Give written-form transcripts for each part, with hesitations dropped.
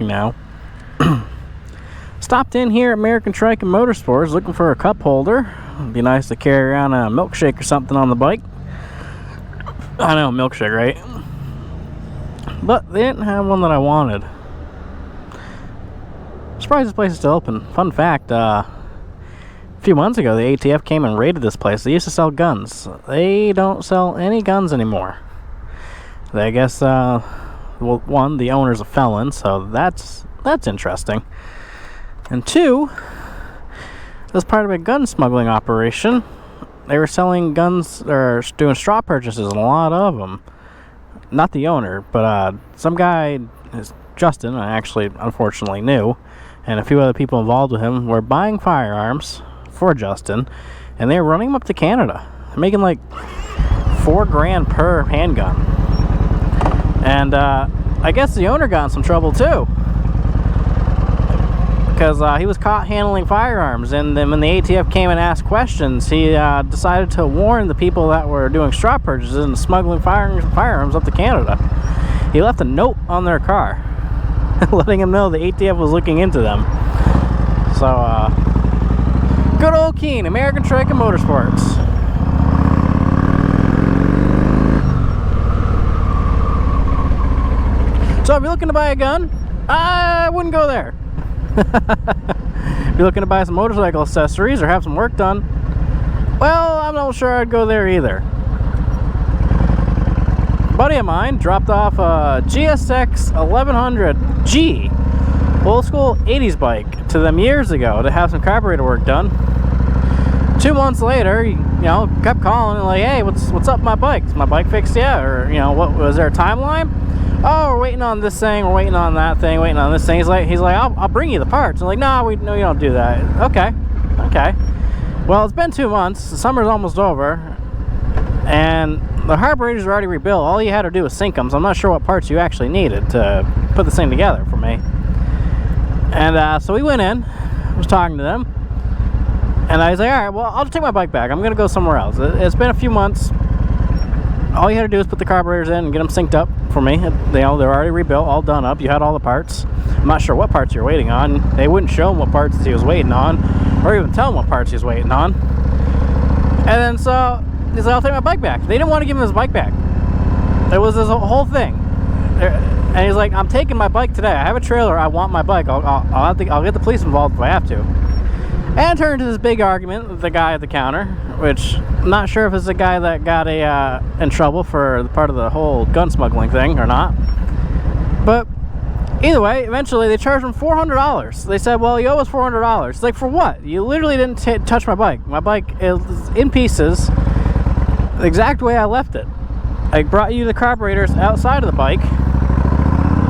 now. Stopped in here at American Trike and Motorsports looking for a cup holder. It'd be nice to carry around a milkshake or something on the bike. I know, milkshake, right? But they didn't have one that I wanted. Surprised this place is still open. Fun fact, a few months ago the ATF came and raided this place. They used to sell guns. They don't sell any guns anymore. I guess, well, one, the owner's a felon, so that's interesting. And two, as part of a gun smuggling operation, they were selling guns, or doing straw purchases, and a lot of them. Not the owner, but some guy, Justin, I actually unfortunately knew, and a few other people involved with him were buying firearms for Justin, and they were running them up to Canada. They're making like $4,000 per handgun. And I guess the owner got in some trouble too, because he was caught handling firearms, and then when the ATF came and asked questions, he decided to warn the people that were doing straw purchases and smuggling firearms up to Canada. He left a note on their car letting them know the ATF was looking into them. So good old Keene, American Trike and Motorsports. So if you're looking to buy a gun, I wouldn't go there. If you're looking to buy some motorcycle accessories or have some work done, well, I'm not sure I'd go there either. A buddy of mine dropped off a GSX 1100G, old school 80s bike, to them years ago to have some carburetor work done. 2 months later, kept calling and like, hey, what's up with my bike? Is my bike fixed yet? Or, what was there a timeline? Oh, we're waiting on this thing, we're waiting on that thing, waiting on this thing. He's like, I'll bring you the parts. I'm like, no, you don't do that. Okay. Well, it's been 2 months. The summer's almost over, and the carburetors are already rebuilt. All you had to do was sync them, so I'm not sure what parts you actually needed to put this thing together for me. And so we went in, was talking to them, and I was like, all right, well, I'll just take my bike back. I'm going to go somewhere else. It's been a few months. All you had to do is put the carburetors in and get them synced up for me. They're already rebuilt, all done up. You had all the parts. I'm not sure what parts you're waiting on. They wouldn't show him what parts he was waiting on, or even tell him what parts he was waiting on. And then so he's like, I'll take my bike back. They didn't want to give him his bike back. It was this whole thing. And he's like, I'm taking my bike today. I have a trailer. I want my bike. I'll get the police involved if I have to. And it turned into this big argument with the guy at the counter, which I'm not sure if it's the guy that got in trouble for the part of the whole gun smuggling thing or not. But either way, eventually they charged him $400. They said, well, you owe us $400. It's like, for what? You literally didn't touch my bike. My bike is in pieces the exact way I left it. I brought you the carburetors outside of the bike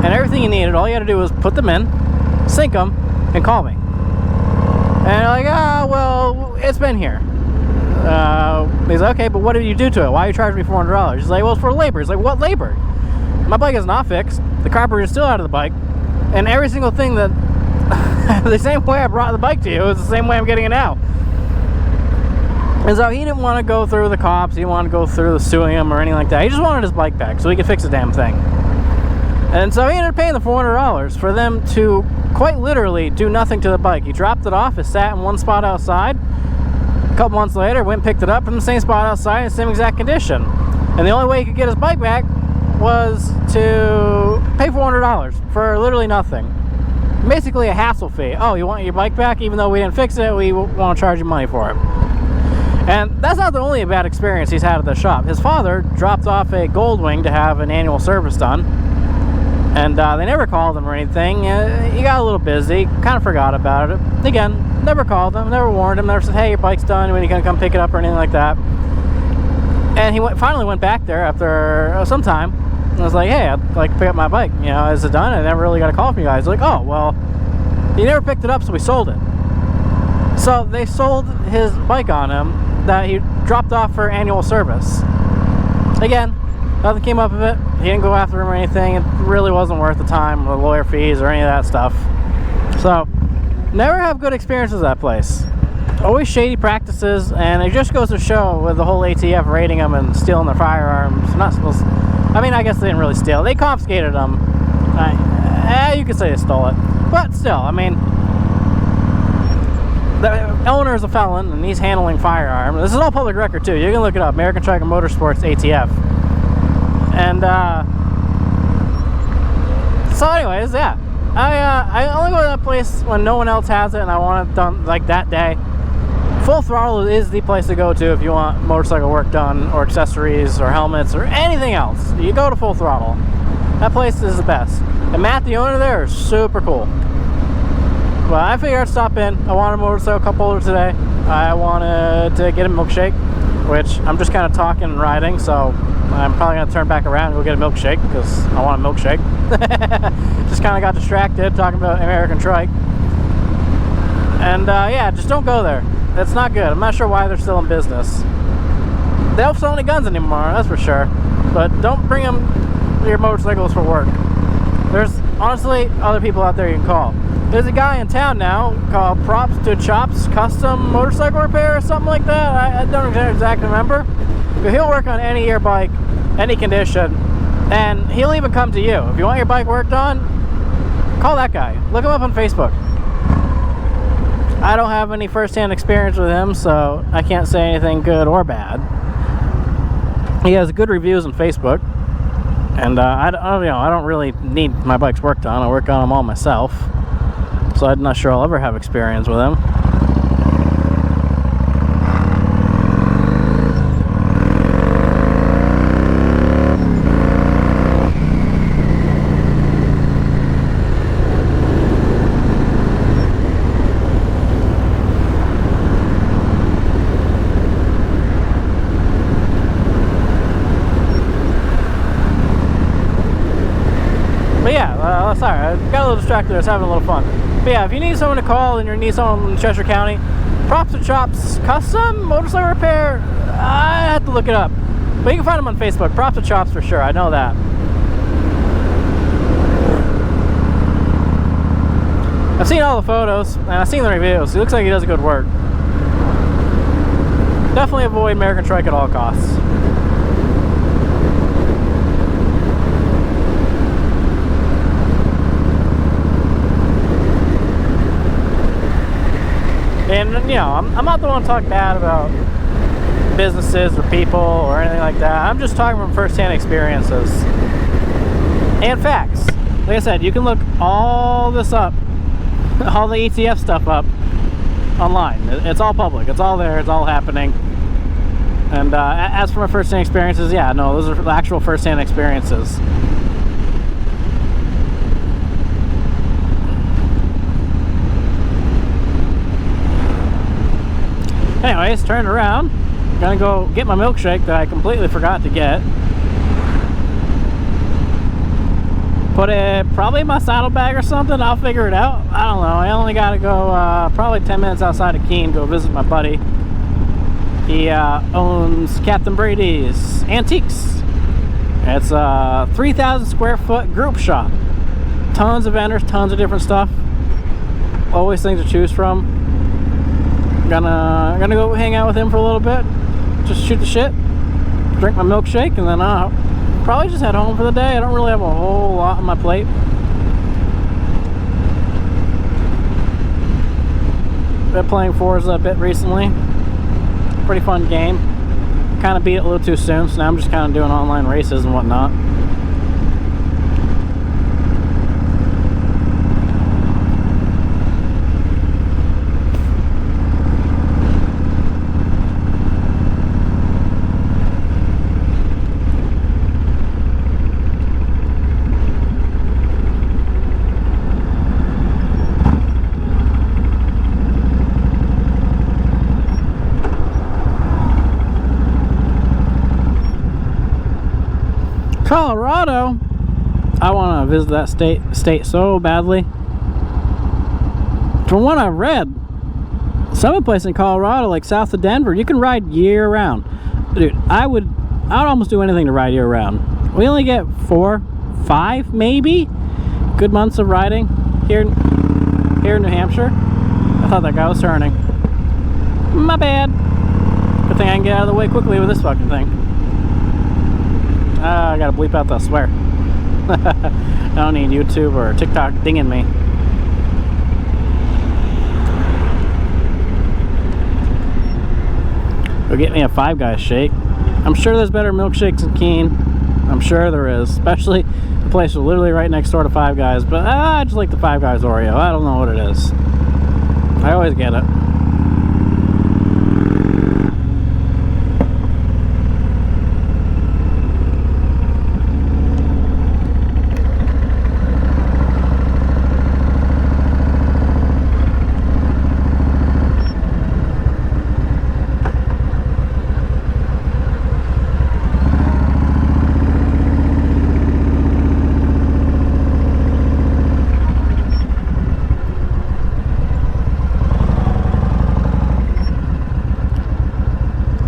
and everything you needed. All you had to do was put them in, sync them, and call me. And they're like, well, it's been here. He's like, okay, but what did you do to it? Why are you charging me $400? He's like, well, it's for labor. He's like, what labor? My bike is not fixed. The carburetor is still out of the bike. And every single thing that, the same way I brought the bike to you is the same way I'm getting it out. And so he didn't want to go through the cops. He didn't want to go through the suing him or anything like that. He just wanted his bike back so he could fix the damn thing. And so he ended up paying the $400 for them to quite literally do nothing to the bike. He dropped it off, it sat in one spot outside. A couple months later, went and picked it up in the same spot outside in the same exact condition. And the only way he could get his bike back was to pay $400 for literally nothing. Basically a hassle fee. Oh, you want your bike back? Even though we didn't fix it, we want to charge you money for it. And that's not the only bad experience he's had at the shop. His father dropped off a Goldwing to have an annual service done. And they never called him or anything. He got a little busy, kind of forgot about it. Again, never called him, never warned him, never said, hey, your bike's done, when are you going to come pick it up or anything like that. And he finally went back there after some time and was like, hey, I'd like to pick up my bike. Is it done? I never really got a call from you guys. Like, oh, well, you never picked it up, so we sold it. So they sold his bike on him that he dropped off for annual service. Again, nothing came up of it. He didn't go after him or anything. It really wasn't worth the time, the lawyer fees or any of that stuff. So, never have good experiences at that place. Always shady practices, and it just goes to show with the whole ATF raiding them and stealing their firearms. I guess they didn't really steal. They confiscated them. You could say they stole it. But still, I mean, the owner is a felon, and he's handling firearms. This is all public record, too. You can look it up. American Truck and Motorsports, ATF. And, so anyways, yeah. I only go to that place when no one else has it, and I want it done, like, that day. Full Throttle is the place to go to if you want motorcycle work done, or accessories, or helmets, or anything else. You go to Full Throttle. That place is the best. And Matt, the owner there, is super cool. Well, I figured I'd stop in. I wanted a motorcycle cup holder today. I wanted to get a milkshake, which I'm just kind of talking and riding, so I'm probably going to turn back around and go get a milkshake because I want a milkshake. Just kind of got distracted talking about American Trike. And yeah, just don't go there. It's not good. I'm not sure why they're still in business. They don't sell any guns anymore, that's for sure. But don't bring them your motorcycles for work. There's honestly other people out there you can call. There's a guy in town now called Props to Chops Custom Motorcycle Repair or something like that. I don't exactly remember. But he'll work on any of your bike, any condition, and he'll even come to you. If you want your bike worked on, call that guy. Look him up on Facebook. I don't have any first-hand experience with him, so I can't say anything good or bad. He has good reviews on Facebook, and I don't really need my bikes worked on. I work on them all myself. So I'm not sure I'll ever have experience with him. But yeah, sorry, I got a little distracted. I was having a little fun. But yeah, if you need someone to call and you need someone in Cheshire County, Props to Chops Custom Motorcycle Repair, I had to look it up. But you can find them on Facebook. Props to Chops for sure, I know that. I've seen all the photos, and I've seen the reviews. He looks like he does good work. Definitely avoid American Trike at all costs. And, you know, I'm not the one to talk bad about businesses or people or anything like that. I'm just talking from first-hand experiences and facts. Like I said, you can look all this up, all the ATF stuff up online. It's all public. It's all there. It's all happening. And as for my first-hand experiences, yeah, no, those are actual first-hand experiences. Anyways, turned around. Gonna go get my milkshake that I completely forgot to get. Put it probably in my saddlebag or something. I'll figure it out. I don't know. I only gotta go probably 10 minutes outside of Keene, go visit my buddy. He owns Captain Brady's Antiques. It's a 3,000 square foot group shop. Tons of vendors, tons of different stuff. Always things to choose from. Gonna go hang out with him for a little bit, just shoot the shit, drink my milkshake, and then probably just head home for the day. I don't really have a whole lot on my plate. Been playing Forza a bit recently. Pretty fun game. Kind of beat it a little too soon, so now I'm just kind of doing online races and whatnot. Colorado, I want to visit that state so badly. From what I've read, some place in Colorado, like south of Denver, you can ride year round. Dude, I would almost do anything to ride year round. We only get 4, 5 maybe good months of riding here in New Hampshire. I thought that guy was turning. My bad. Good thing I can get out of the way quickly with this fucking thing. I gotta bleep out that swear. I don't need YouTube or TikTok dinging me. Go get me a Five Guys shake. I'm sure there's better milkshakes in Keene. I'm sure there is, especially the place is literally right next door to Five Guys. But I just like the Five Guys Oreo. I don't know what it is. I always get it.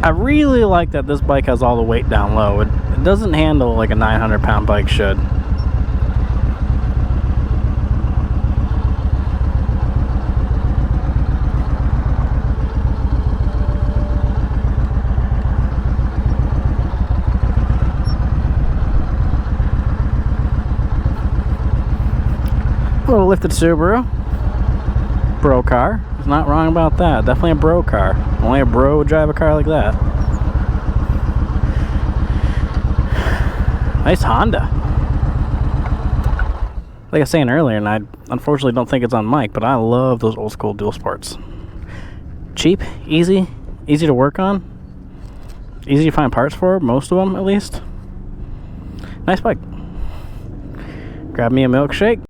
I really like that this bike has all the weight down low. It doesn't handle like a 900-pound bike should. A little lifted Subaru. Bro car. He's not wrong about that. Definitely a bro car. Only a bro would drive a car like that. Nice Honda. Like I was saying earlier, and I unfortunately don't think it's on mic, but I love those old school dual sports. Cheap, easy to work on, easy to find parts for, most of them at least. Nice bike. Grab me a milkshake.